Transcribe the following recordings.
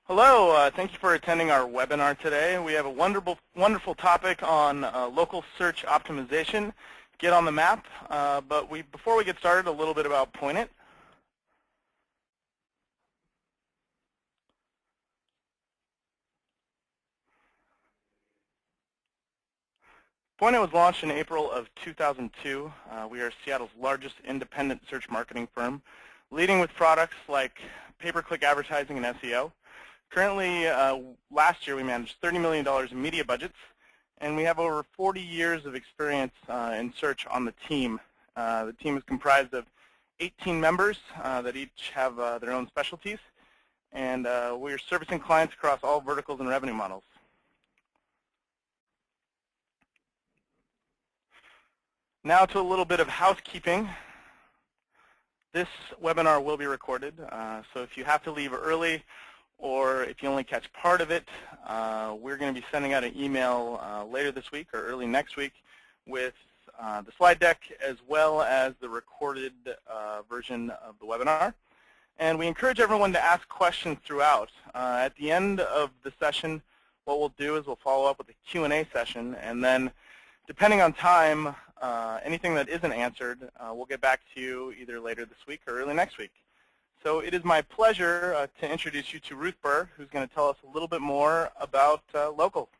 Hello, thank you for attending our webinar today. We have a wonderful topic on local search optimization, get on the map. But before we get started, a little bit about PointIt. PointIt was launched in April of 2002. We are Seattle's largest independent search marketing firm, leading with products like pay-per-click advertising and SEO. Currently, last year we managed $30 million in media budgets, and we have over 40 years of experience in search on the team. The team is comprised of 18 members that each have their own specialties, and we are servicing clients across all verticals and revenue models. Now to a little bit of housekeeping. This webinar will be recorded, so if you have to leave early, or if you only catch part of it, we're going to be sending out an email later this week or early next week with the slide deck as well as the recorded version of the webinar. And we encourage everyone to ask questions throughout. At the end of the session, what we'll do is we'll follow up with a Q&A session, and then depending on time, anything that isn't answered, we'll get back to you either later this week or early next week. So it is my pleasure to introduce you to Ruth Burr, who's going to tell us a little bit more about local.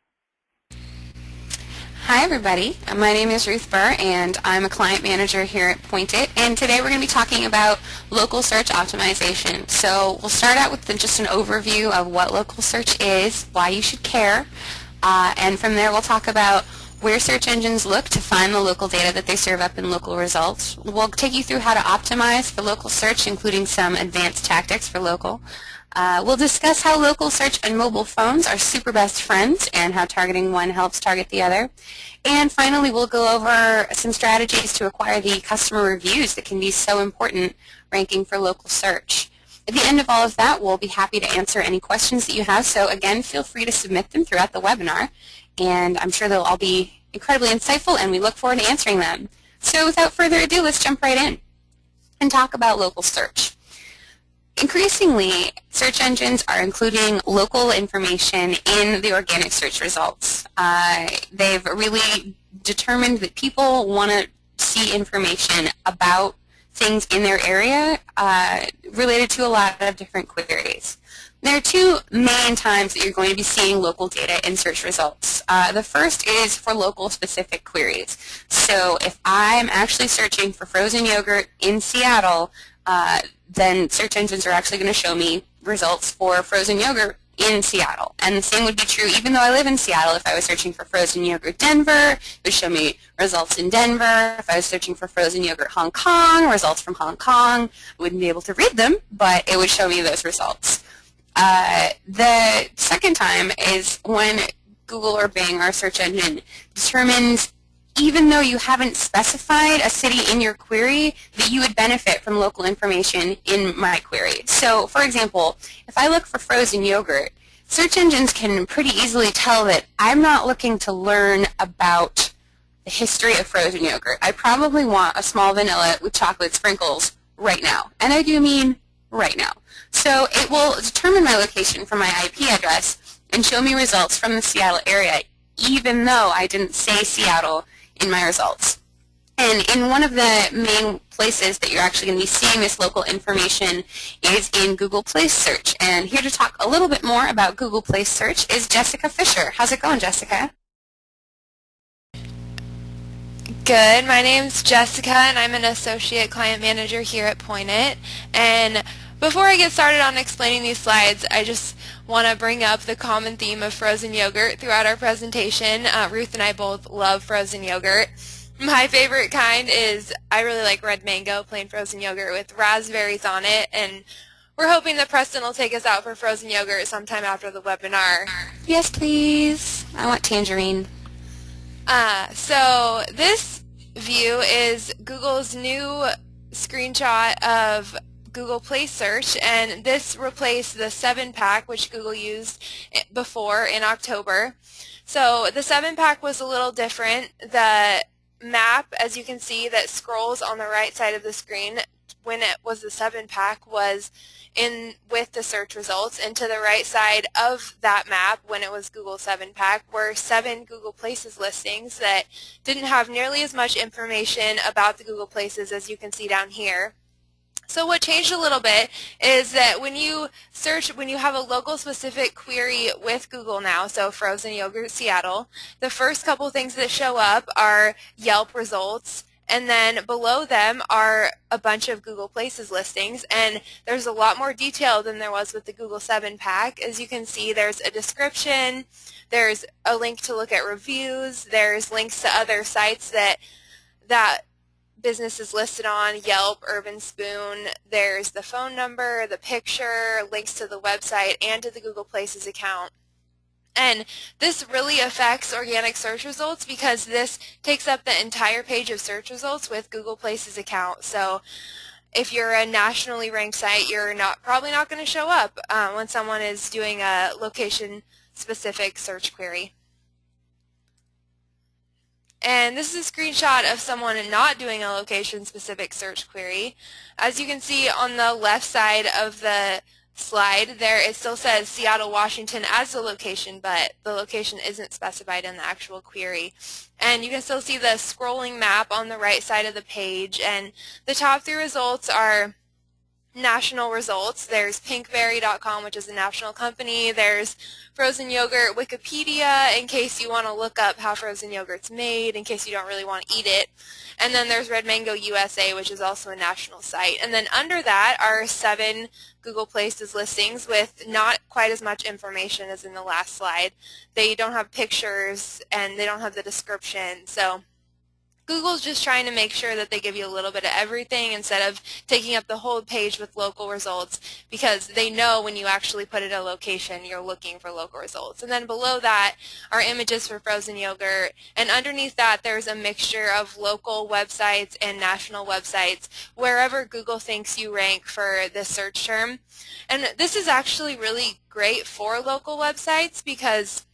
Hi everybody, my name is Ruth Burr and I'm a client manager here at PointIt, and today we're going to be talking about local search optimization. So we'll start out with just an overview of what local search is, why you should care, and from there we'll talk about where search engines look to find the local data that they serve up in local results. We'll take you through how to optimize for local search, including some advanced tactics for local. We'll discuss how local search and mobile phones are super best friends and how targeting one helps target the other. And finally, we'll go over some strategies to acquire the customer reviews that can be so important ranking for local search. At the end of all of that, we'll be happy to answer any questions that you have. So again, feel free to submit them throughout the webinar, and I'm sure they'll all be incredibly insightful, and we look forward to answering them. So without further ado, let's jump right in and talk about local search. Increasingly, search engines are including local information in the organic search results. They've really determined that people want to see information about things in their area related to a lot of different queries. There are two main times that you're going to be seeing local data in search results. The first is for local specific queries. So if I'm actually searching for frozen yogurt in Seattle, then search engines are actually going to show me results for frozen yogurt in Seattle. And the same would be true even though I live in Seattle. If I was searching for frozen yogurt Denver, it would show me results in Denver. If I was searching for frozen yogurt Hong Kong, results from Hong Kong, I wouldn't be able to read them, but it would show me those results. The second time is when Google or Bing, our search engine, determines, even though you haven't specified a city in your query, that you would benefit from local information in my query. So, for example, if I look for frozen yogurt, search engines can pretty easily tell that I'm not looking to learn about the history of frozen yogurt. I probably want a small vanilla with chocolate sprinkles right now. And I do mean right now. So it will determine my location from my IP address and show me results from the Seattle area, even though I didn't say Seattle in my results. And in one of the main places that you're actually going to be seeing this local information is in Google Place Search. And here to talk a little bit more about Google Place Search is Jessica Fisher. How's it going, Jessica? Good. My name's Jessica, and I'm an associate client manager here at PointIt. And before I get started on explaining these slides, I just want to bring up the common theme of frozen yogurt throughout our presentation. Ruth and I both love frozen yogurt. My favorite kind is, I really like red mango, plain frozen yogurt with raspberries on it, and we're hoping that Preston will take us out for frozen yogurt sometime after the webinar. Yes, please. I want tangerine. So this view is Google's new screenshot of Google Place Search, and this replaced the 7-pack, which Google used before in October. So the 7-pack was a little different. The map, as you can see, that scrolls on the right side of the screen when it was the 7-pack was in with the search results, and to the right side of that map when it was Google 7-pack were 7 Google Places listings that didn't have nearly as much information about the Google Places as you can see down here. So what changed a little bit is that when you search, when you have a local specific query with Google now, so frozen yogurt Seattle, the first couple things that show up are Yelp results, and then below them are a bunch of Google Places listings, and there's a lot more detail than there was with the Google 7-pack. As you can see, there's a description, there's a link to look at reviews, there's links to other sites that business is listed on, Yelp, Urban Spoon, there's the phone number, the picture, links to the website, and to the Google Places account. And this really affects organic search results because this takes up the entire page of search results with Google Places account. So if you're a nationally ranked site, you're probably not going to show up when someone is doing a location-specific search query. And this is a screenshot of someone not doing a location-specific search query. As you can see on the left side of the slide there, it still says Seattle, Washington as the location, but the location isn't specified in the actual query. And you can still see the scrolling map on the right side of the page, and the top 3 results are national results. There's pinkberry.com, which is a national company. There's frozen yogurt Wikipedia, in case you want to look up how frozen yogurt's made, in case you don't really want to eat it. And then there's Red Mango USA, which is also a national site. And then under that are 7 Google Places listings with not quite as much information as in the last slide. They don't have pictures and they don't have the description. So Google's just trying to make sure that they give you a little bit of everything instead of taking up the whole page with local results, because they know when you actually put in a location, you're looking for local results. And then below that are images for frozen yogurt, and underneath that there's a mixture of local websites and national websites, wherever Google thinks you rank for this search term. And this is actually really great for local websites because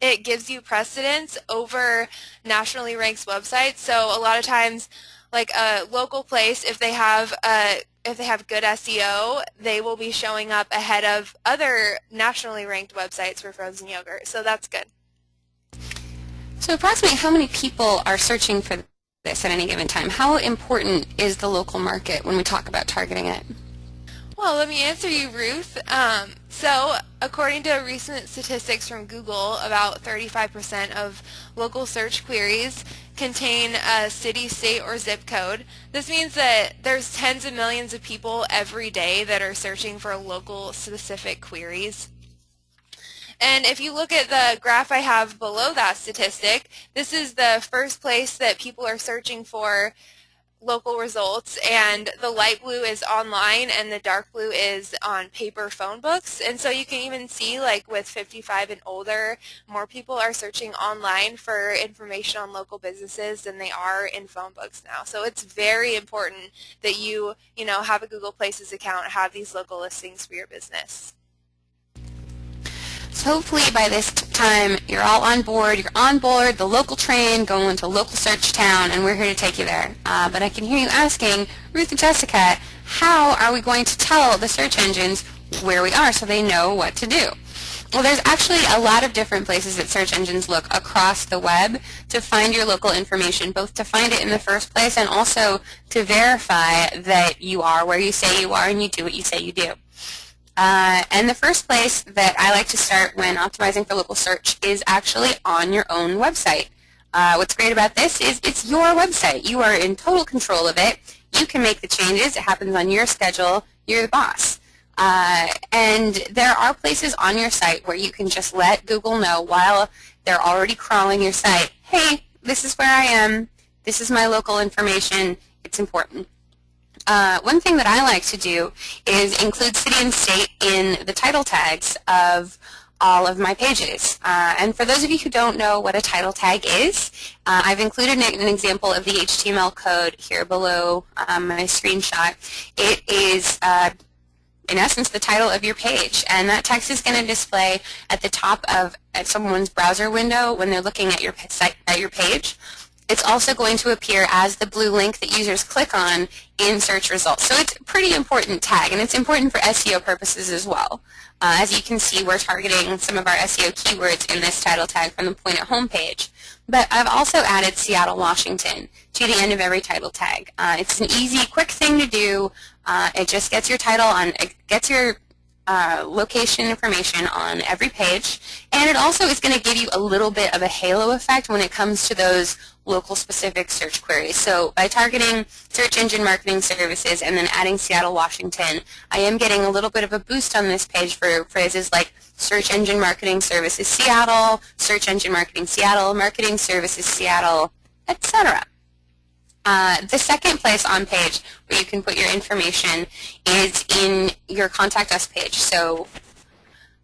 it gives you precedence over nationally ranked websites. So a lot of times, like a local place, if they have good SEO, they will be showing up ahead of other nationally ranked websites for frozen yogurt. So that's good. So approximately how many people are searching for this at any given time? How important is the local market when we talk about targeting it? Well, let me answer you, Ruth. So according to recent statistics from Google, about 35% of local search queries contain a city, state, or zip code. This means that there's tens of millions of people every day that are searching for local specific queries. And if you look at the graph I have below that statistic, this is the first place that people are searching for local results, and the light blue is online and the dark blue is on paper phone books. And so you can even see, like with 55 and older, more people are searching online for information on local businesses than they are in phone books now. So it's very important that you have a Google Places account, have these local listings for your business. So hopefully by this time you're all on board. You're on board the local train going to local search town, and we're here to take you there. But I can hear you asking, Ruth and Jessica, how are we going to tell the search engines where we are so they know what to do? Well, there's actually a lot of different places that search engines look across the web to find your local information, both to find it in the first place and also to verify that you are where you say you are and you do what you say you do. And the first place that I like to start when optimizing for local search is actually on your own website. What's great about this is it's your website. You are in total control of it. You can make the changes. It happens on your schedule. You're the boss. And there are places on your site where you can just let Google know while they're already crawling your site, hey, this is where I am. This is my local information. It's important. One thing that I like to do is include city and state in the title tags of all of my pages. And for those of you who don't know what a title tag is, I've included an example of the HTML code here below my screenshot. It is, in essence, the title of your page, and that text is going to display at the top of someone's browser window when they're looking at your site, at your page. It's also going to appear as the blue link that users click on in search results. So it's a pretty important tag, and it's important for SEO purposes as well. As you can see, we're targeting some of our SEO keywords in this title tag from the Point It homepage. But I've also added Seattle, Washington to the end of every title tag. It's an easy, quick thing to do. It just gets your title on, it gets your location information on every page, and it also is going to give you a little bit of a halo effect when it comes to those local specific search queries. So by targeting search engine marketing services and then adding Seattle, Washington, I am getting a little bit of a boost on this page for phrases like search engine marketing services Seattle, search engine marketing Seattle, marketing services Seattle, etc. The second place on page where you can put your information is in your Contact Us page. So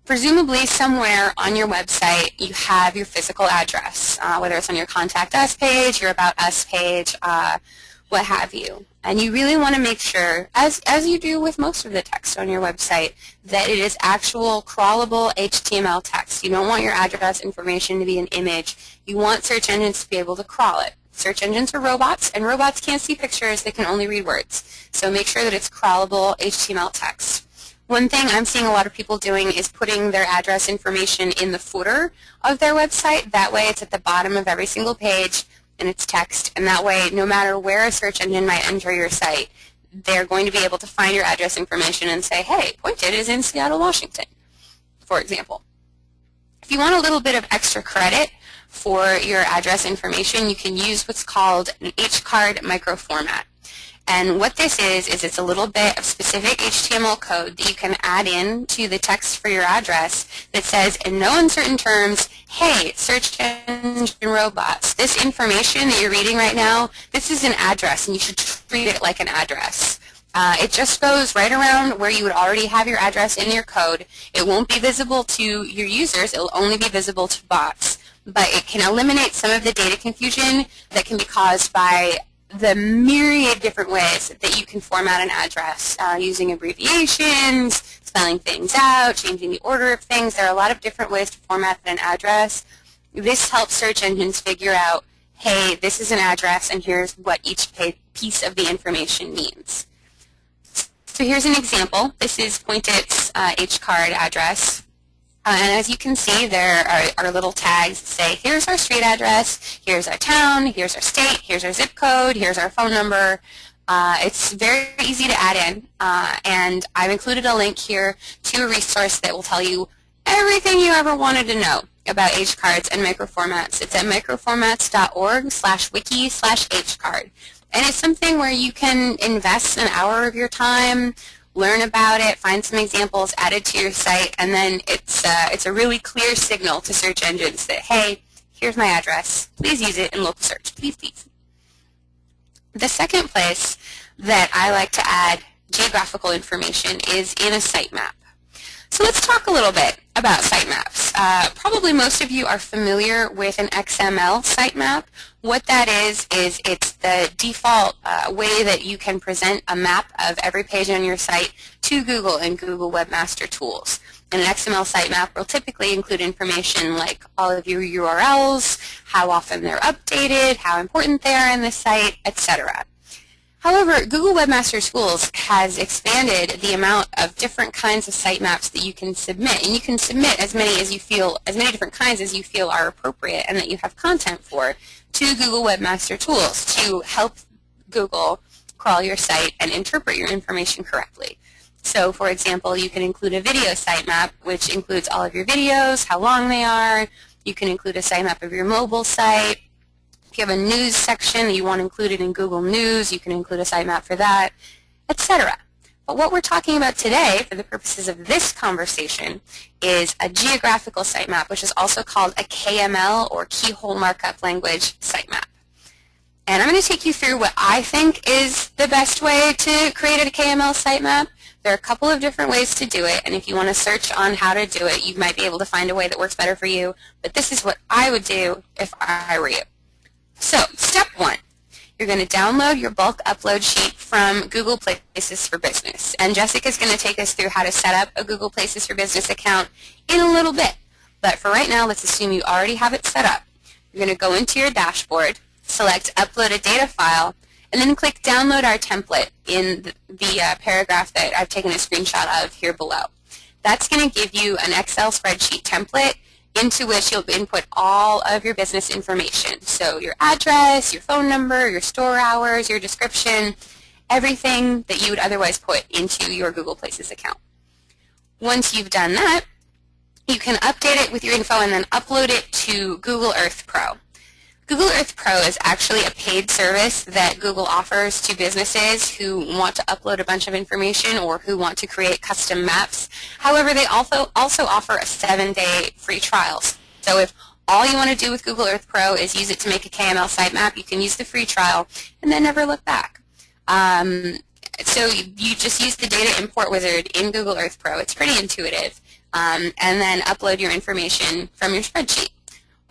presumably somewhere on your website you have your physical address, whether it's on your Contact Us page, your About Us page, what have you. And you really want to make sure, as you do with most of the text on your website, that it is actual crawlable HTML text. You don't want your address information to be an image. You want search engines to be able to crawl it. Search engines are robots, and robots can't see pictures, they can only read words. So make sure that it's crawlable HTML text. One thing I'm seeing a lot of people doing is putting their address information in the footer of their website. That way it's at the bottom of every single page and it's text, and that way no matter where a search engine might enter your site, they're going to be able to find your address information and say, hey, Pointed is in Seattle, Washington, for example. If you want a little bit of extra credit for your address information, you can use what's called an H-card microformat. And what this is it's a little bit of specific HTML code that you can add in to the text for your address that says, in no uncertain terms, hey, search engine robots, this information that you're reading right now, this is an address, and you should treat it like an address. It just goes right around where you would already have your address in your code. It won't be visible to your users. It will only be visible to bots. But it can eliminate some of the data confusion that can be caused by the myriad different ways that you can format an address, using abbreviations, spelling things out, changing the order of things. There are a lot of different ways to format an address. This helps search engines figure out, hey, this is an address, and here's what each piece of the information means. So here's an example. This is Pointed's H-card address. And as you can see, there are little tags that say, here's our street address, here's our town, here's our state, here's our zip code, here's our phone number. It's very easy to add in, and I've included a link here to a resource that will tell you everything you ever wanted to know about H-cards and microformats. It's at microformats.org/wiki/H-card. And it's something where you can invest an hour of your time, learn about it, find some examples, add it to your site, and then it's a really clear signal to search engines that, hey, here's my address. Please use it in local search. Please, please. The second place that I like to add geographical information is in a sitemap. So let's talk a little bit about sitemaps. Probably most of you are familiar with an XML sitemap. What that is it's the default way that you can present a map of every page on your site to Google and Google Webmaster Tools. And an XML sitemap will typically include information like all of your URLs, how often they're updated, how important they are in the site, etc. However, Google Webmaster Tools has expanded the amount of different kinds of sitemaps that you can submit, and you can submit as many different kinds as you feel are appropriate and that you have content for to Google Webmaster Tools to help Google crawl your site and interpret your information correctly. So, for example, you can include a video sitemap, which includes all of your videos, how long they are. You can include a sitemap of your mobile site. If you have a news section that you want included in Google News, you can include a sitemap for that, etc. But what we're talking about today, for the purposes of this conversation, is a geographical sitemap, which is also called a KML, or Keyhole Markup Language sitemap. And I'm going to take you through what I think is the best way to create a KML sitemap. There are a couple of different ways to do it, and if you want to search on how to do it, you might be able to find a way that works better for you, but this is what I would do if I were you. So, step one, you're going to download your bulk upload sheet from Google Places for Business. And Jessica's going to take us through how to set up a Google Places for Business account in a little bit. But for right now, let's assume you already have it set up. You're going to go into your dashboard, select Upload a Data File, and then click Download Our Template in the paragraph that I've taken a screenshot of here below. That's going to give you an Excel spreadsheet template into which you'll input all of your business information. So your address, your phone number, your store hours, your description, everything that you would otherwise put into your Google Places account. Once you've done that, you can update it with your info and then upload it to Google Earth Pro. Google Earth Pro is actually a paid service that Google offers to businesses who want to upload a bunch of information or who want to create custom maps. However, they also offer a 7-day free trial. So if all you want to do with Google Earth Pro is use it to make a KML sitemap, you can use the free trial and then never look back. So you just use the data import wizard in Google Earth Pro. It's pretty intuitive. And then upload your information from your spreadsheet.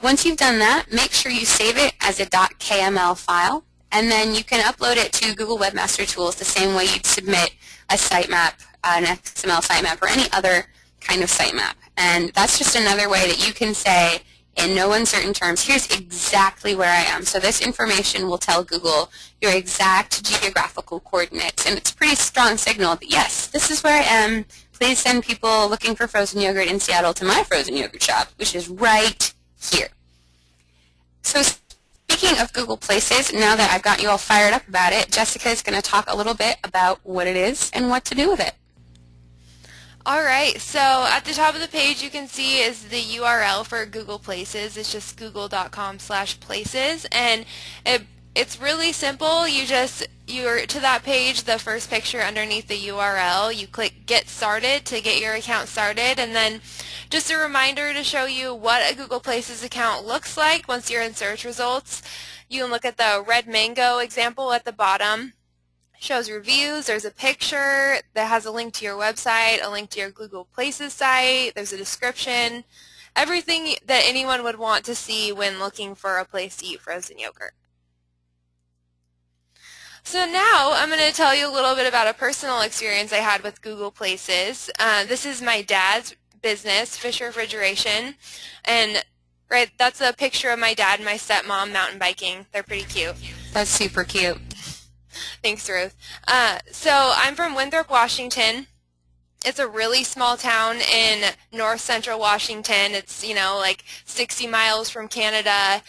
Once you've done that, make sure you save it as a .kml file, and then you can upload it to Google Webmaster Tools the same way you'd submit a sitemap, an XML sitemap, or any other kind of sitemap. And that's just another way that you can say, in no uncertain terms, here's exactly where I am. So this information will tell Google your exact geographical coordinates, and it's a pretty strong signal that, yes, this is where I am. Please send people looking for frozen yogurt in Seattle to my frozen yogurt shop, which is right here. So speaking of Google Places, now that I've got you all fired up about it, Jessica is going to talk a little bit about what it is and what to do with it. Alright, so at the top of the page you can see is the URL for Google Places. It's just google.com/places, and it's really simple. You're to that page, the first picture underneath the URL, you click Get Started to get your account started, and then just a reminder to show you what a Google Places account looks like once you're in search results. You can look at the red mango example at the bottom. It shows reviews. There's a picture that has a link to your website, a link to your Google Places site. There's a description. Everything that anyone would want to see when looking for a place to eat frozen yogurt. So now I'm going to tell you a little bit about a personal experience I had with Google Places. This is my dad's business, Fisher Refrigeration, and that's a picture of my dad and my stepmom mountain biking. They're pretty cute. That's super cute. Thanks, Ruth. So I'm from Winthrop, Washington. It's a really small town in north central Washington. It's, like 60 miles from Canada.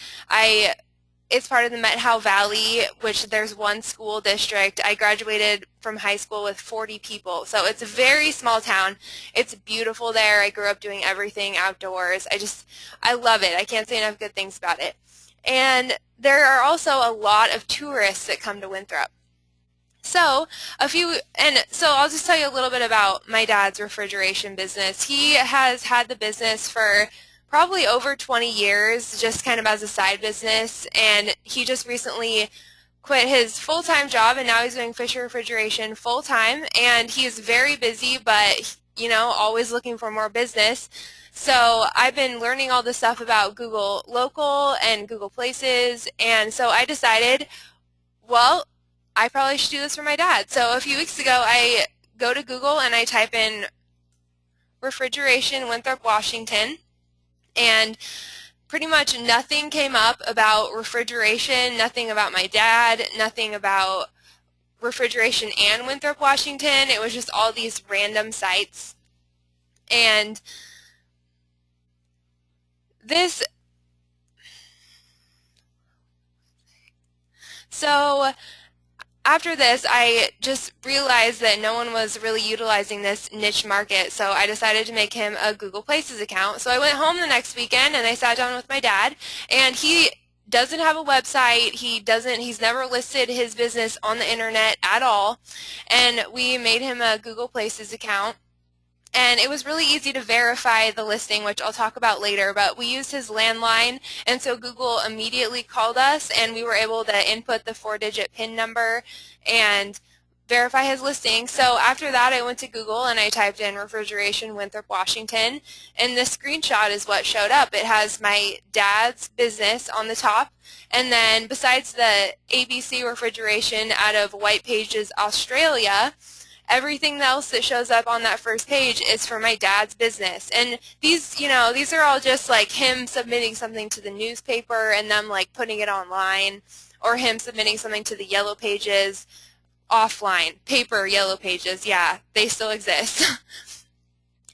It's part of the Methow Valley, which there's one school district. I graduated from high school with 40 people, so it's a very small town. It's beautiful there. I grew up doing everything outdoors. I love it. I can't say enough good things about it. And there are also a lot of tourists that come to Winthrop. So I'll just tell you a little bit about my dad's refrigeration business. He has had the business for probably over 20 years, just kind of as a side business, and he just recently quit his full-time job, and now he's doing Fisher Refrigeration full-time, and he is very busy, but, always looking for more business. So I've been learning all this stuff about Google Local and Google Places, and so I decided, well, I probably should do this for my dad. So a few weeks ago, I go to Google and I type in refrigeration Winthrop, Washington, and pretty much nothing came up about refrigeration, nothing about my dad, nothing about refrigeration and Winthrop, Washington. It was just all these random sites. And so after this, I just realized that no one was really utilizing this niche market, so I decided to make him a Google Places account. So I went home the next weekend and I sat down with my dad, and he doesn't have a website. He's never listed his business on the internet at all, and we made him a Google Places account. And it was really easy to verify the listing, which I'll talk about later, but we used his landline, and so Google immediately called us, and we were able to input the 4-digit PIN number and verify his listing. So after that, I went to Google and I typed in refrigeration Winthrop, Washington, and this screenshot is what showed up. It has my dad's business on the top, and then besides the ABC refrigeration out of White Pages, Australia, everything else that shows up on that first page is for my dad's business. And these, these are all just like him submitting something to the newspaper and them like putting it online, or him submitting something to the Yellow Pages offline. Paper Yellow Pages, yeah, they still exist.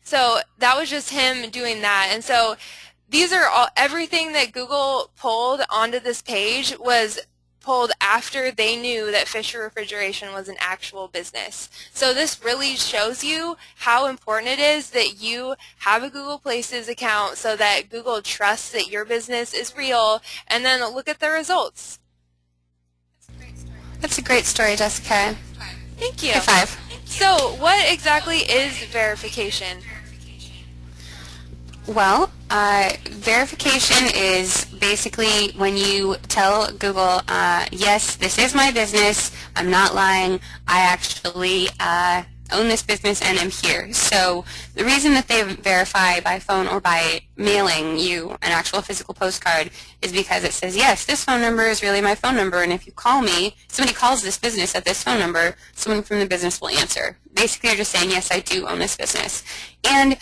So that was just him doing that. And so these are all, everything that Google pulled onto this page was pulled after they knew that Fisher Refrigeration was an actual business. So this really shows you how important it is that you have a Google Places account so that Google trusts that your business is real, and then look at the results. That's a great story, Jessica. Thank you. High five. So what exactly is verification? Well, verification is basically when you tell Google, yes, this is my business, I'm not lying, I actually own this business and am here. So the reason that they verify by phone or by mailing you an actual physical postcard is because it says, yes, this phone number is really my phone number, and if you call me, somebody calls this business at this phone number, someone from the business will answer. Basically, you're just saying, yes, I do own this business. And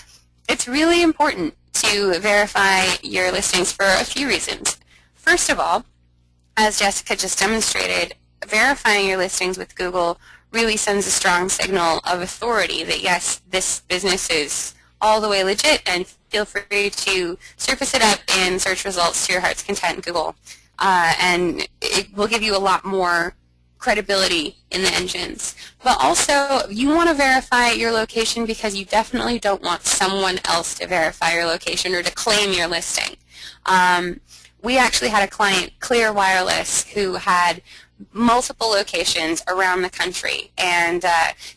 it's really important to verify your listings for a few reasons. First of all, as Jessica just demonstrated, verifying your listings with Google really sends a strong signal of authority that, yes, this business is all the way legit, and feel free to surface it up in search results to your heart's content in Google. And it will give you a lot more credibility in the engines. But also, you want to verify your location because you definitely don't want someone else to verify your location or to claim your listing. We actually had a client, Clear Wireless, who had multiple locations around the country, and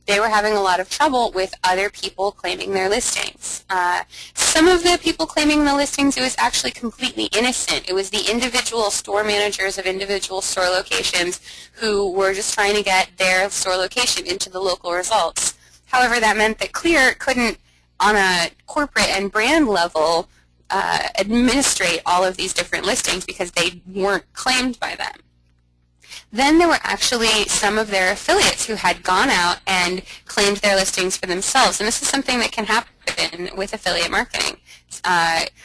they were having a lot of trouble with other people claiming their listings. Some of the people claiming the listings, it was actually completely innocent. It was the individual store managers of individual store locations who were just trying to get their store location into the local results. However, that meant that Clear couldn't, on a corporate and brand level, administrate all of these different listings because they weren't claimed by them. Then there were actually some of their affiliates who had gone out and claimed their listings for themselves. And this is something that can happen with affiliate marketing.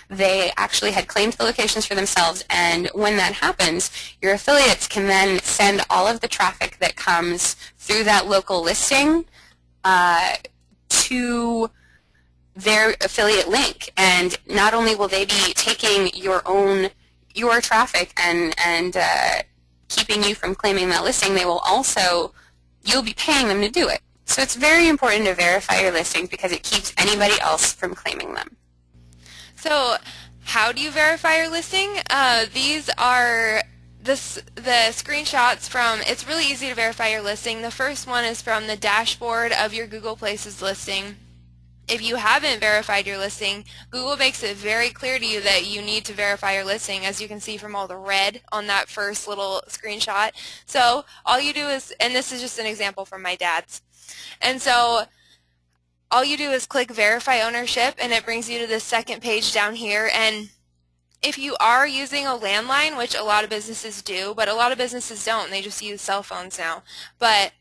They actually had claimed the locations for themselves, and when that happens, your affiliates can then send all of the traffic that comes through that local listing to their affiliate link. And not only will they be taking your traffic and keeping you from claiming that listing, they will also, you'll be paying them to do it. So it's very important to verify your listings because it keeps anybody else from claiming them. So how do you verify your listing? These are the screenshots from, it's really easy to verify your listing. The first one is from the dashboard of your Google Places listing. If you haven't verified your listing, Google makes it very clear to you that you need to verify your listing, as you can see from all the red on that first little screenshot. So all you do is, and this is just an example from my dad's, and so all you do is click Verify Ownership, and it brings you to the second page down here. And if you are using a landline, which a lot of businesses do, but a lot of businesses don't, they just use cell phones now, but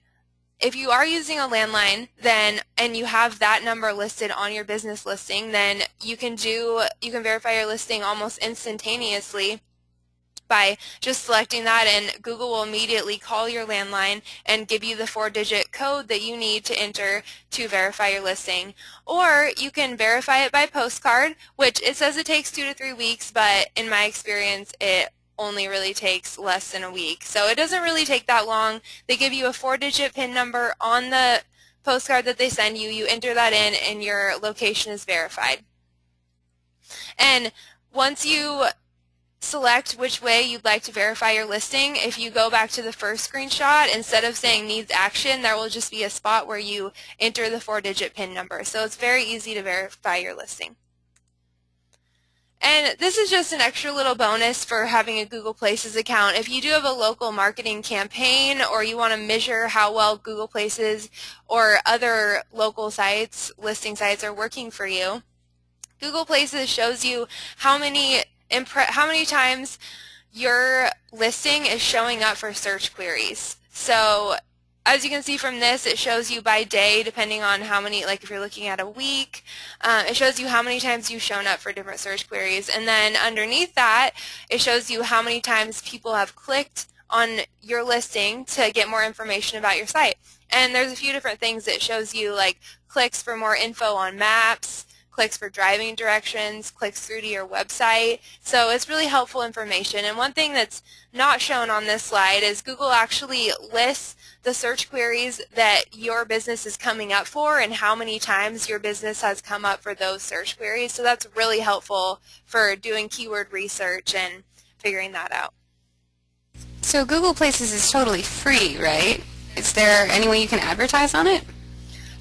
if you are using a landline, then, and you have that number listed on your business listing, then you can verify your listing almost instantaneously by just selecting that, and Google will immediately call your landline and give you the 4-digit code that you need to enter to verify your listing. Or you can verify it by postcard, which it says it takes 2 to 3 weeks, but in my experience it only really takes less than a week. So it doesn't really take that long. They give you a 4-digit PIN number on the postcard that they send you. You enter that in and your location is verified. And once you select which way you'd like to verify your listing, if you go back to the first screenshot, instead of saying needs action, there will just be a spot where you enter the 4-digit PIN number. So it's very easy to verify your listing. And this is just an extra little bonus for having a Google Places account. If you do have a local marketing campaign, or you want to measure how well Google Places or other local sites, listing sites, are working for you, Google Places shows you how many times your listing is showing up for search queries. So as you can see from this, it shows you by day, depending on how many, like if you're looking at a week, it shows you how many times you've shown up for different search queries. And then underneath that, it shows you how many times people have clicked on your listing to get more information about your site. And there's a few different things that shows you, like clicks for more info on maps, clicks for driving directions, clicks through to your website. So it's really helpful information. And one thing that's not shown on this slide is Google actually lists the search queries that your business is coming up for and how many times your business has come up for those search queries. So that's really helpful for doing keyword research and figuring that out. So Google Places is totally free, right? Is there any way you can advertise on it?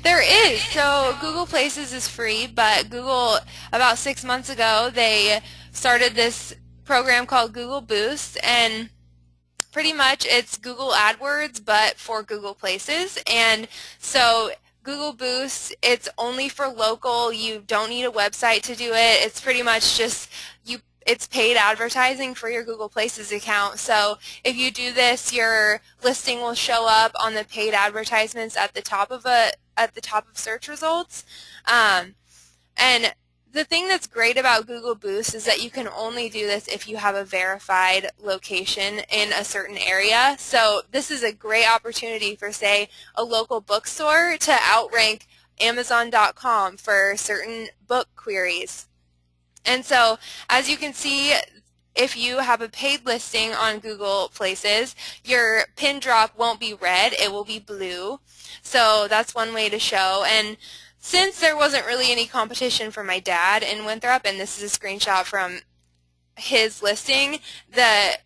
There is. So Google Places is free, but Google, about 6 months ago, they started this program called Google Boost, and pretty much it's Google AdWords, but for Google Places. And so Google Boost, it's only for local. You don't need a website to do it. It's pretty much just it's paid advertising for your Google Places account. So if you do this, your listing will show up on the paid advertisements at the top of search results. And the thing that's great about Google Boost is that you can only do this if you have a verified location in a certain area. So this is a great opportunity for, say, a local bookstore to outrank Amazon.com for certain book queries. And so, as you can see, if you have a paid listing on Google Places, your pin drop won't be red, it will be blue. So that's one way to show. And since there wasn't really any competition for my dad in Winthrop, and this is a screenshot from his listing, the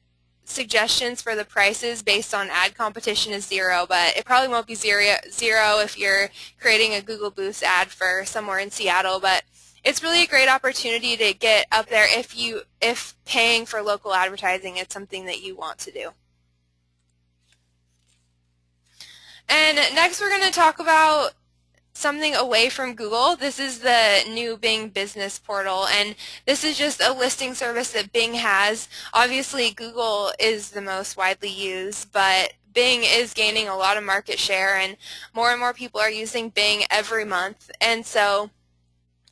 suggestions for the prices based on ad competition is 0, but it probably won't be zero if you're creating a Google Boost ad for somewhere in Seattle. But it's really a great opportunity to get up there if paying for local advertising is something that you want to do. And next we're going to talk about something away from Google. This is the new Bing Business Portal, and this is just a listing service that Bing has. Obviously Google is the most widely used, but Bing is gaining a lot of market share, and more people are using Bing every month. And so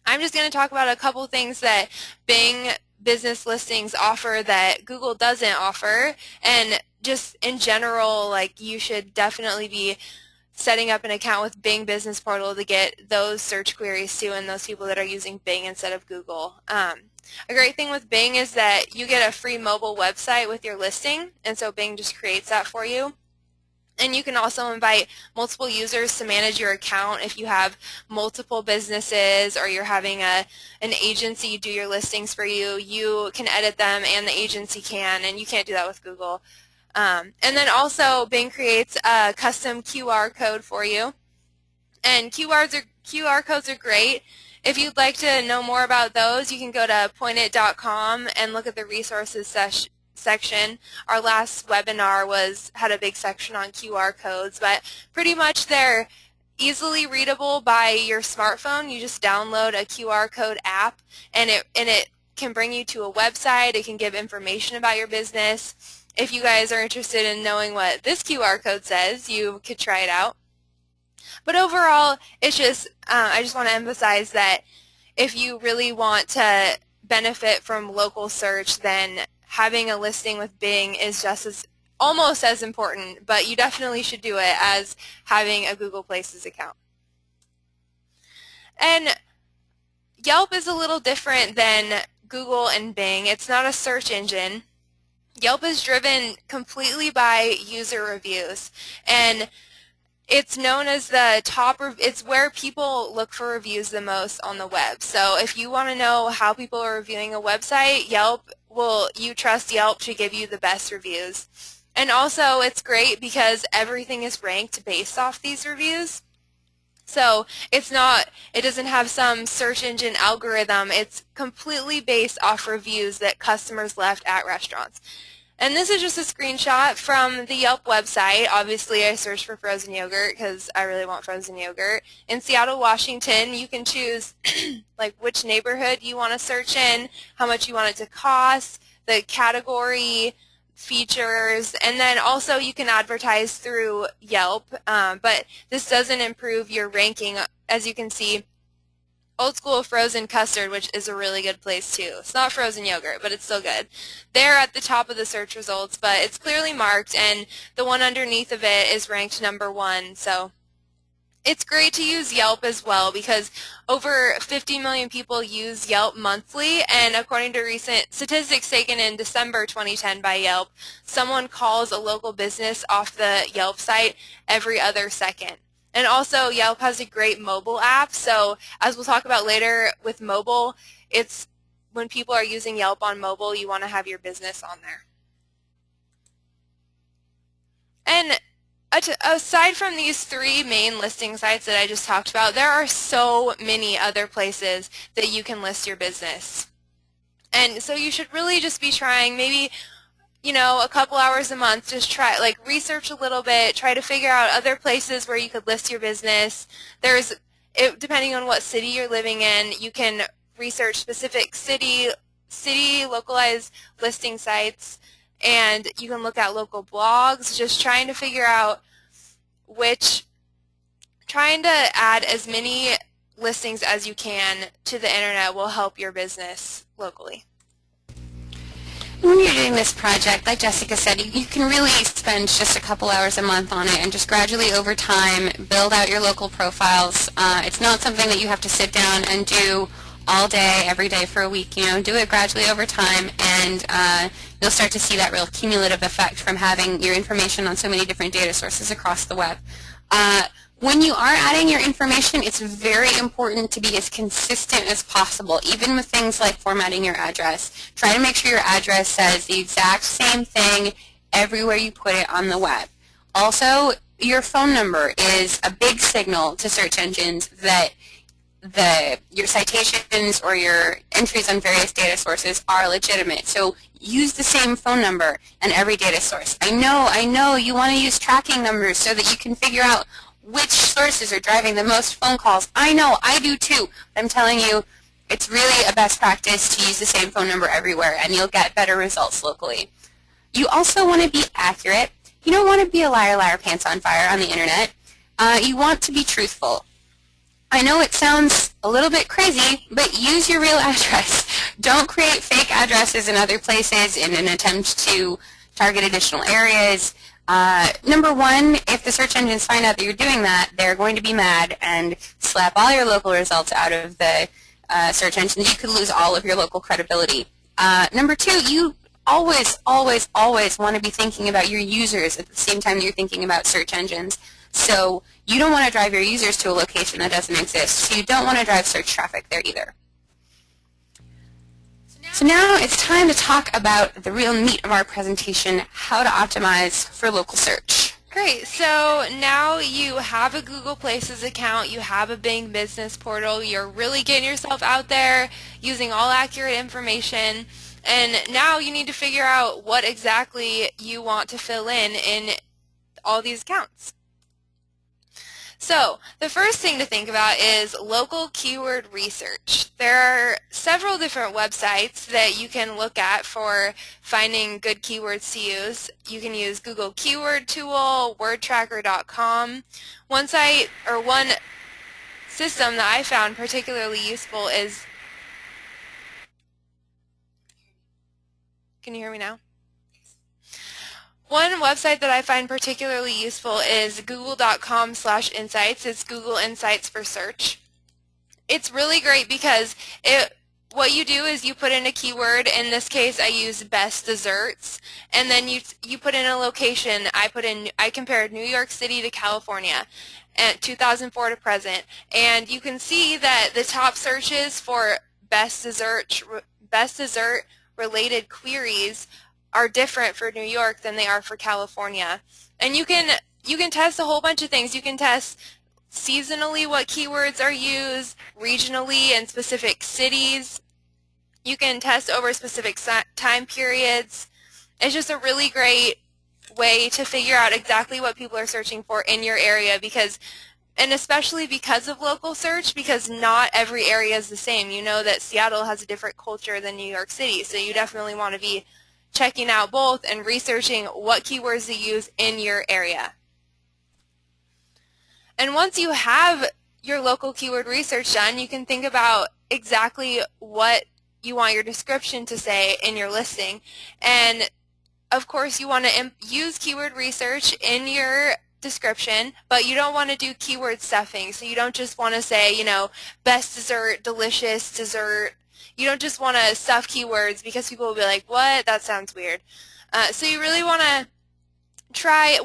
I'm just going to talk about a couple things that Bing business listings offer that Google doesn't offer, and just in general, like, you should definitely be setting up an account with Bing Business Portal to get those search queries too, and those people that are using Bing instead of Google. A great thing with Bing is that you get a free mobile website with your listing, and so Bing just creates that for you. And you can also invite multiple users to manage your account if you have multiple businesses or you're having an agency do your listings for you. You can edit them and the agency can, and you can't do that with Google. And then also Bing creates a custom QR code for you. And QR codes are great. If you'd like to know more about those, you can go to pointit.com and look at the resources section. Our last webinar had a big section on QR codes, but pretty much they're easily readable by your smartphone. You just download a QR code app, and it can bring you to a website. It can give information about your business. If you guys are interested in knowing what this QR code says, you could try it out. But overall, it's just I just want to emphasize that if you really want to benefit from local search, then having a listing with Bing is almost as important, but you definitely should do it as having a Google Places account. And Yelp is a little different than Google and Bing. It's not a search engine. Yelp is driven completely by user reviews, and it's known as it's where people look for reviews the most on the web. So if you want to know how people are reviewing a website, you trust Yelp to give you the best reviews. And also it's great because everything is ranked based off these reviews. So it doesn't have some search engine algorithm. It's completely based off reviews that customers left at restaurants. And this is just a screenshot from the Yelp website. Obviously, I searched for frozen yogurt because I really want frozen yogurt. In Seattle, Washington, you can choose like which neighborhood you want to search in, how much you want it to cost, the category, features, and then also you can advertise through Yelp, but this doesn't improve your ranking. As you can see, Old School Frozen Custard, which is a really good place too. It's not frozen yogurt, but it's still good. They're at the top of the search results, but it's clearly marked, and the one underneath of it is ranked #1. So it's great to use Yelp as well because over 50 million people use Yelp monthly, and according to recent statistics taken in December 2010 by Yelp, someone calls a local business off the Yelp site every other second. And also Yelp has a great mobile app, so as we'll talk about later with mobile, it's when people are using Yelp on mobile, you want to have your business on there. And aside from these 3 main listing sites that I just talked about, there are so many other places that you can list your business. And so you should really just be trying, maybe, a couple hours a month, just try, research a little bit, try to figure out other places where you could list your business. Depending on what city you're living in, you can research specific city localized listing sites, and you can look at local blogs, just trying to figure out trying to add as many listings as you can to the internet will help your business locally. When you're doing this project, like Jessica said, you can really spend just a couple hours a month on it and just gradually over time build out your local profiles. It's not something that you have to sit down and do all day, every day for a week. Do it gradually over time, and you'll start to see that real cumulative effect from having your information on so many different data sources across the web. When you are adding your information, it's very important to be as consistent as possible, even with things like formatting your address. Try to make sure your address says the exact same thing everywhere you put it on the web. Also, your phone number is a big signal to search engines that your citations or your entries on various data sources are legitimate. So use the same phone number in every data source. I know you want to use tracking numbers so that you can figure out which sources are driving the most phone calls. I know, I do too. But I'm telling you, it's really a best practice to use the same phone number everywhere, and you'll get better results locally. You also want to be accurate. You don't want to be a liar, liar, pants on fire on the internet. You want to be truthful. I know it sounds a little bit crazy, but use your real address. Don't create fake addresses in other places in an attempt to target additional areas. Number 1, if the search engines find out that you're doing that, they're going to be mad and slap all your local results out of the search engines. You could lose all of your local credibility. Number 2, you always want to be thinking about your users at the same time that you're thinking about search engines. So you don't want to drive your users to a location that doesn't exist. So you don't want to drive search traffic there either. So now it's time to talk about the real meat of our presentation, how to optimize for local search. Great. So now you have a Google Places account, you have a Bing Business Portal, you're really getting yourself out there using all accurate information, and now you need to figure out what exactly you want to fill in all these accounts. So the first thing to think about is local keyword research. There are several different websites that you can look at for finding good keywords to use. You can use Google Keyword Tool, wordtracker.com. One site or one system that I found particularly useful is, can you hear me now? One website that I find particularly useful is google.com/insights. It's Google Insights for search. It's really great because what you do is you put in a keyword. In this case, I use best desserts, and then you put in a location. I compared New York City to California, at 2004 to present, and you can see that the top searches for best dessert related queries are different for New York than they are for California. And you can test a whole bunch of things. You can test seasonally what keywords are used, regionally in specific cities. You can test over specific time periods. It's just a really great way to figure out exactly what people are searching for in your area, and especially because of local search, because not every area is the same. You know that Seattle has a different culture than New York City, so you definitely want to be checking out both and researching what keywords to use in your area. And once you have your local keyword research done, you can think about exactly what you want your description to say in your listing. And of course, you want to use keyword research in your description, but you don't want to do keyword stuffing. So you don't just want to say, you know, best dessert, delicious dessert. You don't just want to stuff keywords because people will be like, what? That sounds weird. So you really want to try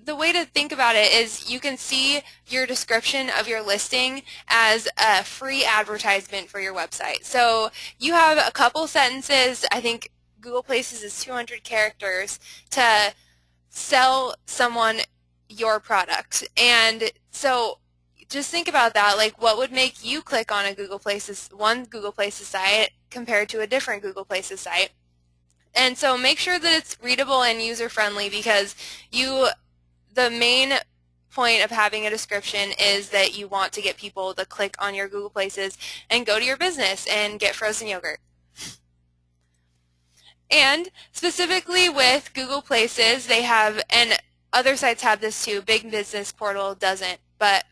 the way to think about it is you can see your description of your listing as a free advertisement for your website. So you have a couple sentences. I think Google Places is 200 characters to sell someone your product. And so just think about that, like what would make you click on one Google Places site compared to a different Google Places site. And so make sure that it's readable and user-friendly, because the main point of having a description is that you want to get people to click on your Google Places and go to your business and get frozen yogurt. And specifically with Google Places, they have, and other sites have this too, Big Business Portal doesn't, but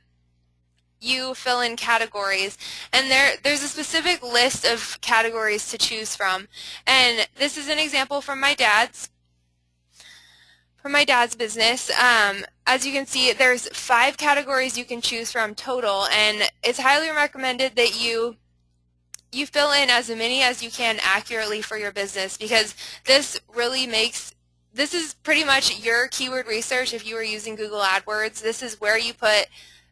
you fill in categories, and there's a specific list of categories to choose from. And this is an example from my dad's business. As you can see, there's 5 categories you can choose from total, and it's highly recommended that you fill in as many as you can accurately for your business, because this is pretty much your keyword research. If you were using Google AdWords, this is where you put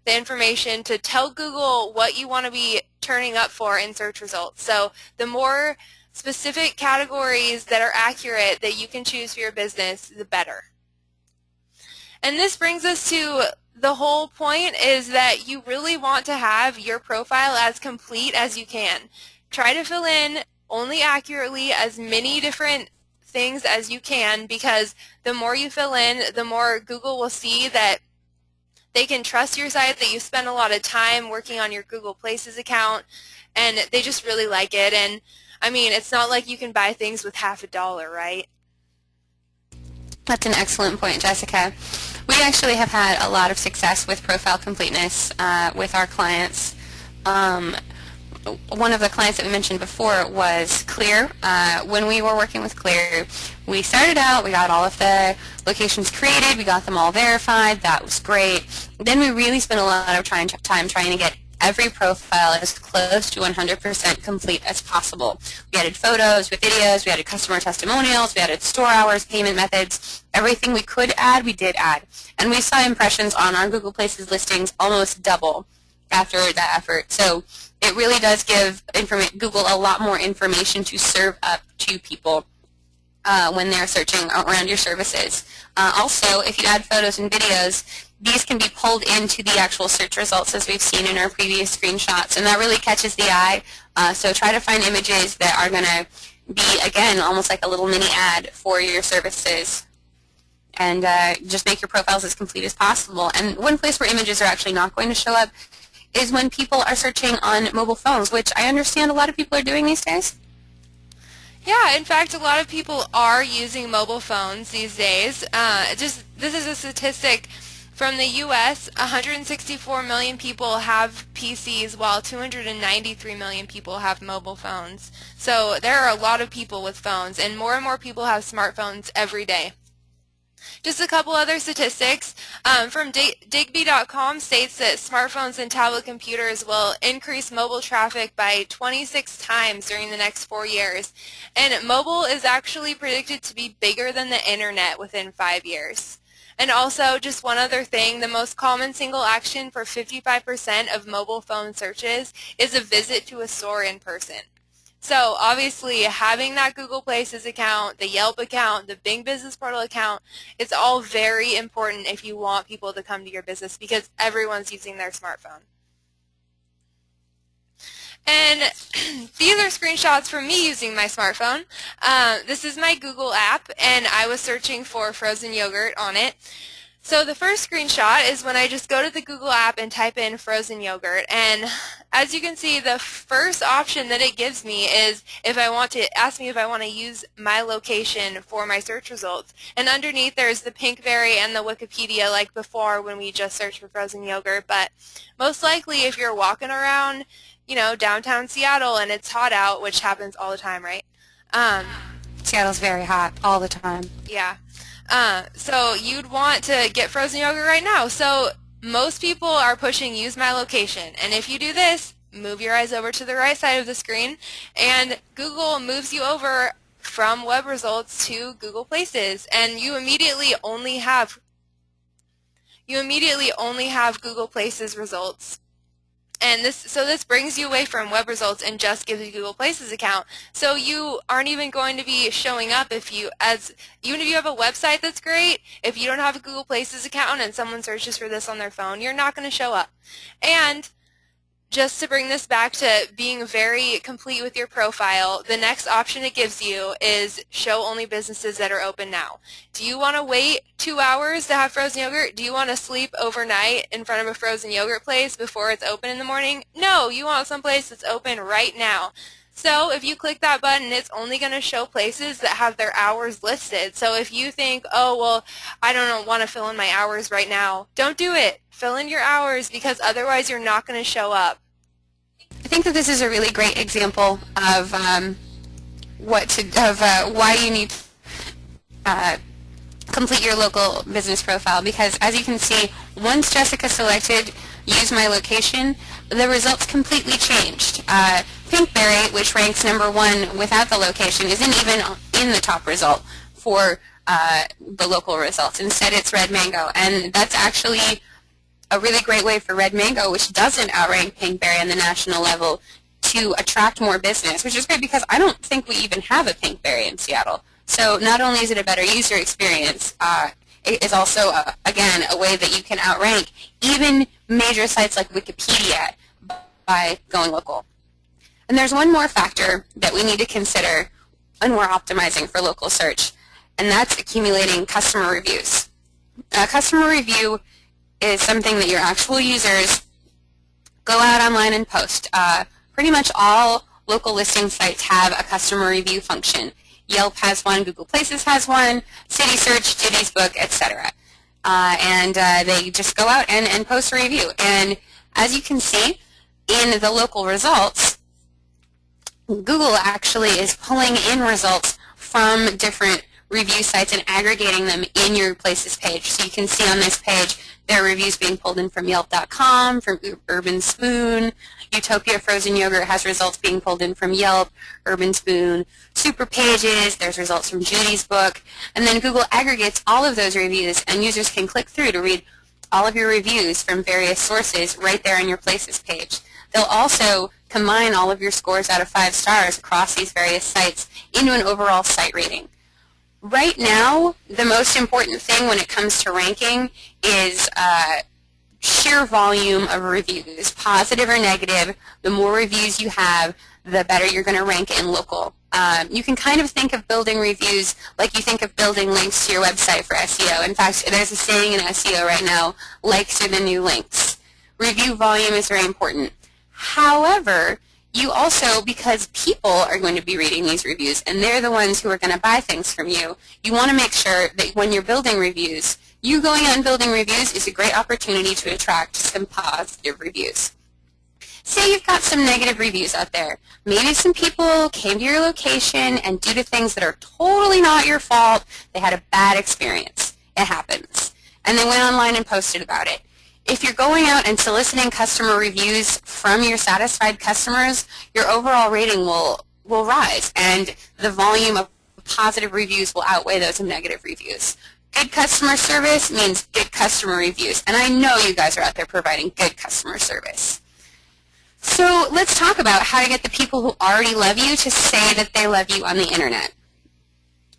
the information to tell Google what you want to be turning up for in search results. So the more specific categories that are accurate that you can choose for your business, the better. And this brings us to the whole point, is that you really want to have your profile as complete as you can. Try to fill in only accurately as many different things as you can, because the more you fill in, the more Google will see that they can trust your site, that you spend a lot of time working on your Google Places account, and they just really like it. And I mean, it's not like you can buy things with half a dollar, right? That's an excellent point, Jessica. We actually have had a lot of success with profile completeness with our clients. One of the clients that we mentioned before was Clear. When we were working with Clear, we started out, we got all of the locations created, we got them all verified, that was great. Then we really spent a lot of time trying to get every profile as close to 100% complete as possible. We added photos, with videos, we added customer testimonials, we added store hours, payment methods, everything we could add, we did add. And we saw impressions on our Google Places listings almost double after that effort. So it really does give Google a lot more information to serve up to people when they're searching around your services. Also, if you add photos and videos, these can be pulled into the actual search results, as we've seen in our previous screenshots, and that really catches the eye. So try to find images that are going to be, again, almost like a little mini ad for your services, and just make your profiles as complete as possible. And one place where images are actually not going to show up is when people are searching on mobile phones, which I understand a lot of people are doing these days. Yeah, in fact, a lot of people are using mobile phones these days. This is a statistic from the U.S. 164 million people have PCs, while 293 million people have mobile phones. So there are a lot of people with phones, and more people have smartphones every day. Just a couple other statistics from Digby.com states that smartphones and tablet computers will increase mobile traffic by 26 times during the next 4 years. And mobile is actually predicted to be bigger than the internet within 5 years. And also, just one other thing, the most common single action for 55% of mobile phone searches is a visit to a store in person. So obviously, having that Google Places account, the Yelp account, the Bing Business Portal account, it's all very important if you want people to come to your business, because everyone's using their smartphone. And these are screenshots from me using my smartphone. This is my Google app, and I was searching for frozen yogurt on it. So the first screenshot is when I just go to the Google app and type in frozen yogurt, and as you can see, the first option that it gives me is ask me if I want to use my location for my search results. And underneath there's the Pinkberry and the Wikipedia like before when we just searched for frozen yogurt. But most likely if you're walking around, downtown Seattle and it's hot out, which happens all the time, right? Seattle's very hot all the time. Yeah. So you'd want to get frozen yogurt right now. So most people are pushing use my location. And if you do this, move your eyes over to the right side of the screen, and Google moves you over from web results to Google Places, and you immediately only have Google Places results. And this brings you away from web results and just gives you Google Places account. So you aren't even going to be showing up even if you have a website that's great, if you don't have a Google Places account and someone searches for this on their phone, you're not going to show up. And just to bring this back to being very complete with your profile, the next option it gives you is show only businesses that are open now. Do you want to wait 2 hours to have frozen yogurt? Do you want to sleep overnight in front of a frozen yogurt place before it's open in the morning? No, you want someplace that's open right now. So if you click that button, it's only going to show places that have their hours listed. So if you think, oh, well, I don't want to fill in my hours right now, don't do it. Fill in your hours, because otherwise you're not going to show up. I think that this is a really great example of why you need to complete your local business profile, because as you can see, once Jessica selected use my location, the results completely changed. Pinkberry, which ranks #1 without the location, isn't even in the top result for the local results. Instead, it's Red Mango, and that's actually a really great way for Red Mango, which doesn't outrank Pinkberry on the national level, to attract more business, which is great because I don't think we even have a Pinkberry in Seattle. So not only is it a better user experience, it is also, again, a way that you can outrank even major sites like Wikipedia by going local. And there's one more factor that we need to consider when we're optimizing for local search, and that's accumulating customer reviews. A customer review is something that your actual users go out online and post. Pretty much all local listing sites have a customer review function. Yelp has one, Google Places has one, City Search, Judy's Book, etc. And they just go out and post a review. And as you can see in the local results, Google actually is pulling in results from different review sites and aggregating them in your Places page. So you can see on this page there are reviews being pulled in from Yelp.com, from Urban Spoon. Utopia Frozen Yogurt has results being pulled in from Yelp, Urban Spoon, Super Pages, there's results from Judy's Book, and then Google aggregates all of those reviews, and users can click through to read all of your reviews from various sources right there on your Places page. They'll also combine all of your scores out of 5 stars across these various sites into an overall site rating. Right now, the most important thing when it comes to ranking is sheer volume of reviews, positive or negative. The more reviews you have, the better you're going to rank in local. You can kind of think of building reviews like you think of building links to your website for SEO. In fact, there's a saying in SEO right now, likes are the new links. Review volume is very important. However, you also, because people are going to be reading these reviews and they're the ones who are going to buy things from you, you want to make sure that when you're building reviews, you going out and building reviews is a great opportunity to attract some positive reviews. Say you've got some negative reviews out there. Maybe some people came to your location and due to things that are totally not your fault, they had a bad experience. It happens. And they went online and posted about it. If you're going out and soliciting customer reviews from your satisfied customers, your overall rating will rise, and the volume of positive reviews will outweigh those of negative reviews. Good customer service means good customer reviews, and I know you guys are out there providing good customer service. So let's talk about how to get the people who already love you to say that they love you on the internet.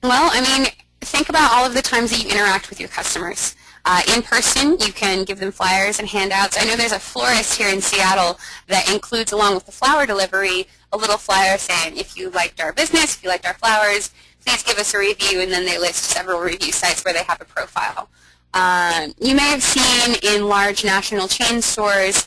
Well, I mean, think about all of the times that you interact with your customers. In person, you can give them flyers and handouts. I know there's a florist here in Seattle that includes, along with the flower delivery, a little flyer saying, if you liked our business, if you liked our flowers, please give us a review, and then they list several review sites where they have a profile. You may have seen in large national chain stores,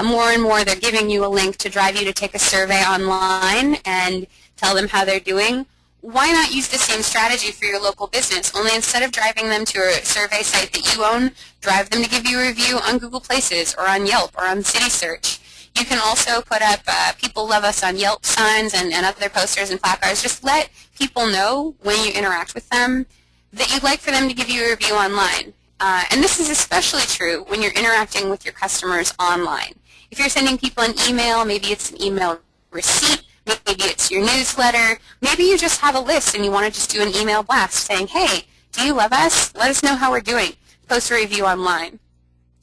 more and more they're giving you a link to drive you to take a survey online and tell them how they're doing. Why not use the same strategy for your local business? Only instead of driving them to a survey site that you own, drive them to give you a review on Google Places or on Yelp or on City Search. You can also put up People Love Us on Yelp signs and other posters and placards. Just let people know when you interact with them that you'd like for them to give you a review online. And this is especially true when you're interacting with your customers online. If you're sending people an email, maybe it's an email receipt, maybe it's your newsletter, maybe you just have a list and you want to just do an email blast saying, hey, do you love us? Let us know how we're doing. Post a review online.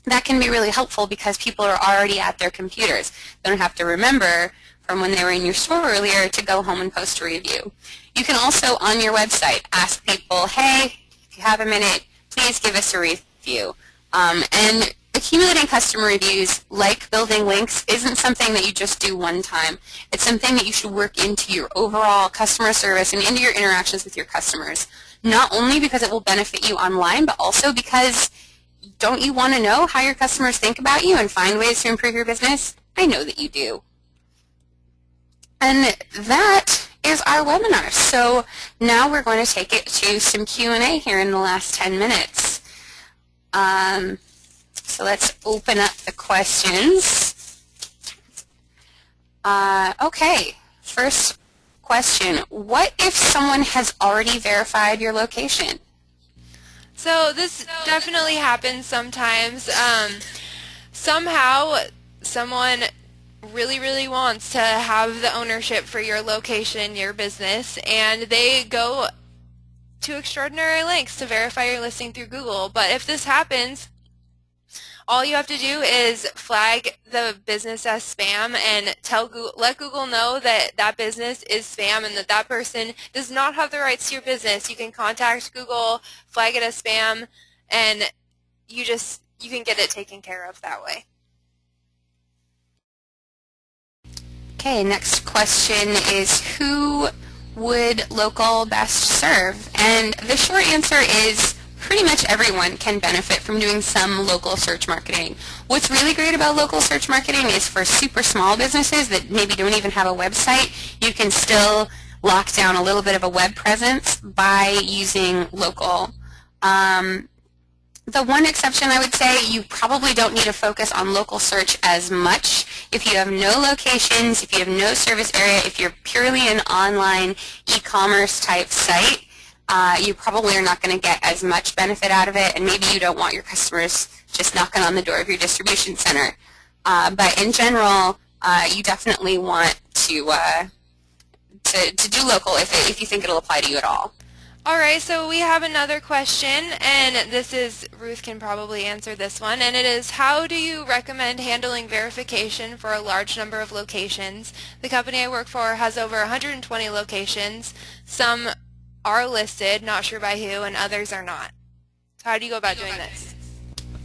That can be really helpful because people are already at their computers. They don't have to remember from when they were in your store earlier to go home and post a review. You can also, on your website, ask people, hey, if you have a minute, please give us a review. And accumulating customer reviews, like building links, isn't something that you just do one time. It's something that you should work into your overall customer service and into your interactions with your customers. Not only because it will benefit you online, but also because don't you want to know how your customers think about you and find ways to improve your business? I know that you do. And that is our webinar. So now we're going to take it to some Q&A here in the last 10 minutes. So let's open up the questions. Okay, first question. What if someone has already verified your location? So this definitely happens sometimes. Somehow someone really wants to have the ownership for your location, your business, and they go to extraordinary lengths to verify your listing through Google. But if this happens, all you have to do is flag the business as spam and let Google know that that business is spam and that that person does not have the rights to your business. You can contact Google, flag it as spam, and you can get it taken care of that way. Okay, next question is who would local best serve? And the short answer is pretty much everyone can benefit from doing some local search marketing. What's really great about local search marketing is for super small businesses that maybe don't even have a website, you can still lock down a little bit of a web presence by using local. The one exception I would say, you probably don't need to focus on local search as much. If you have no locations, if you have no service area, if you're purely an online e-commerce type site, you probably are not going to get as much benefit out of it, and maybe you don't want your customers just knocking on the door of your distribution center. But in general, you definitely want to do local if you think it'll apply to you at all. All right, so we have another question, and this is, Ruth can probably answer this one, and it is, how do you recommend handling verification for a large number of locations? The company I work for has over 120 locations. Some are listed, not sure by who, and others are not. How do you go about doing this?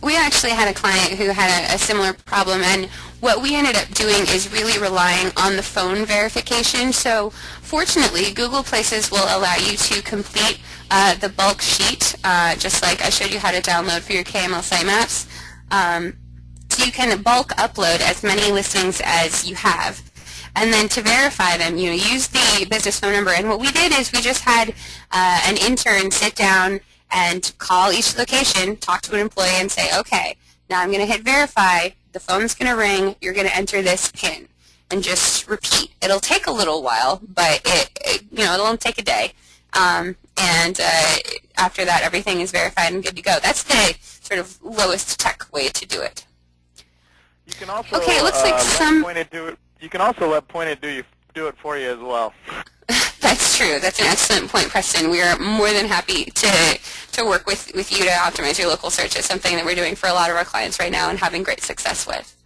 We actually had a client who had a similar problem, and what we ended up doing is really relying on the phone verification. So fortunately, Google Places will allow you to complete the bulk sheet, just like I showed you how to download for your KML sitemaps. So you can bulk upload as many listings as you have. And then to verify them, use the business phone number. And what we did is we just had an intern sit down and call each location, talk to an employee, and say, okay, now I'm going to hit verify. The phone's going to ring. You're going to enter this PIN, and just repeat. It'll take a little while, but it'll only take a day. And after that, everything is verified and good to go. That's the sort of lowest tech way to do it. You can also okay, it looks like you can also let Pointed do it for you as well. That's true. That's an excellent point, Preston. We are more than happy to work with you to optimize your local search. It's something that we're doing for a lot of our clients right now and having great success with.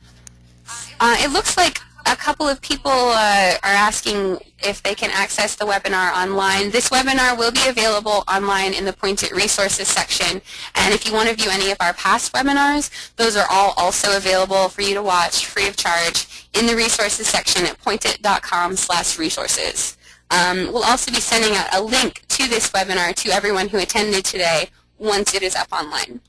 It looks like a couple of people are asking if they can access the webinar online. This webinar will be available online in the Pointed Resources section. And if you want to view any of our past webinars, those are all also available for you to watch free of charge in the resources section at pointed.com/resources. We'll also be sending out a link to this webinar to everyone who attended today once it is up online.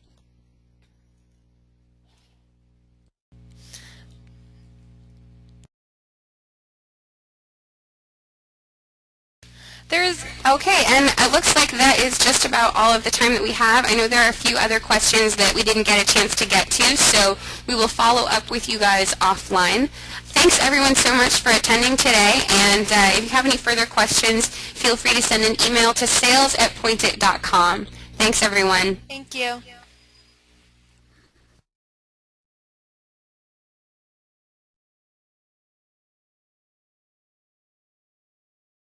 There's Okay, and it looks like that is just about all of the time that we have. I know there are a few other questions that we didn't get a chance to get to, so we will follow up with you guys offline. Thanks everyone so much for attending today, and if you have any further questions, feel free to send an email to sales@pointit.com. Thanks everyone. Thank you.